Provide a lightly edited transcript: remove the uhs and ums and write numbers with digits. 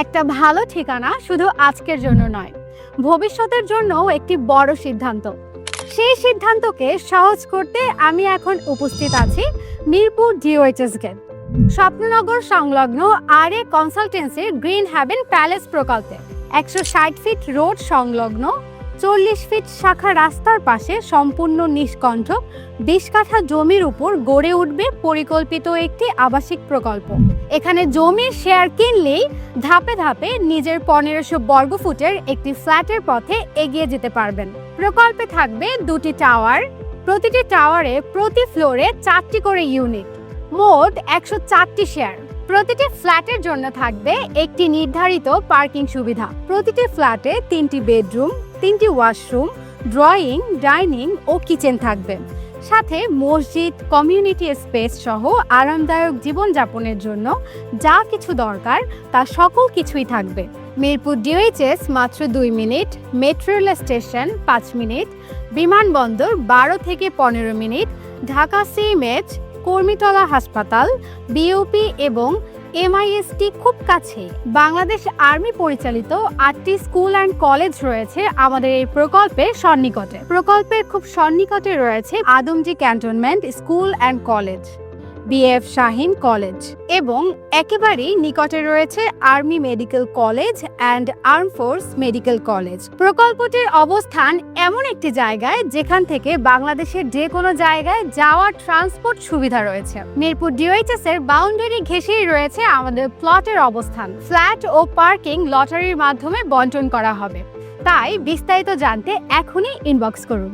একটা ভালো ঠিকানা শুধু আজকের জন্য নয়, ভবিষ্যতের জন্যও একটি বড় সিদ্ধান্ত। সেই সিদ্ধান্তকে সহজ করতে আমি এখন উপস্থিত আছি মিরপুর ডিওএইচএস গেট, স্বপ্ননগর সংলগ্ন আরএ কনসালটেন্সির গ্রিন হ্যাভেন প্যালেস প্রকল্পে। 160 ফিট রোড সংলগ্ন 40 ফিট শাখা রাস্তার পাশে সম্পূর্ণ নিষ্কণ্টক 20 কাঠা জমির উপর গড়ে উঠবে পরিকল্পিত একটি আবাসিক প্রকল্প। এখানে জমির শেয়ার কিনলেই ধাপে ধাপে নিজের 1500 বর্গফুটের একটি ফ্ল্যাটের পথে এগিয়ে যেতে পারবেন। প্রকল্পে থাকবে 2টি টাওয়ার, প্রতিটি টাওয়ারে প্রতি ফ্লোরে 4টি করে ইউনিট, মোট 104টি শেয়ার। প্রতিটি ফ্ল্যাটের জন্য থাকবে একটি নির্ধারিত পার্কিং সুবিধা। প্রতিটি ফ্ল্যাটে 3টি বেডরুম, 3টি ওয়াশরুম, ড্রয়িং, ডাইনিং ও কিচেন থাকবে, সাথে মসজিদ, কমিউনিটি স্পেস সহ আরামদায়ক জীবনযাপনের জন্য যা কিছু দরকার তা সকল কিছুই থাকবে। মিরপুর ডিওএইচএস মাত্র 2 minute, metro rail station 5 minute, বিমানবন্দর 12 থেকে 15 মিনিট, ঢাকা সিএমএইচ, কর্মীতলা হাসপাতাল, বিওপি এবং এমআইএসটি খুব কাছে। বাংলাদেশ আর্মি পরিচালিত 8টি স্কুল অ্যান্ড কলেজ রয়েছে আমাদের এই প্রকল্পের সন্নিকটে। প্রকল্পের খুব সন্নিকটে রয়েছে Adamjee cantonment school and college, BF Shaheen college এবং একেবারেই নিকটে রয়েছে army medical college and arm force medical college. প্রকল্পটির অবস্থান এমন একটি জায়গায় যেখান থেকে বাংলাদেশের যে কোনো জায়গায় যাওয়ার ট্রান্সপোর্ট সুবিধা রয়েছে। মিরপুর ডিওএইচএস এর বাউন্ডারি ঘেঁষেই রয়েছে আমাদের প্লটের অবস্থান। ফ্ল্যাট ও পার্কিং লটারির মাধ্যমে বণ্টন করা হবে, তাই বিস্তারিত জানতে এখনই ইনবক্স করুন।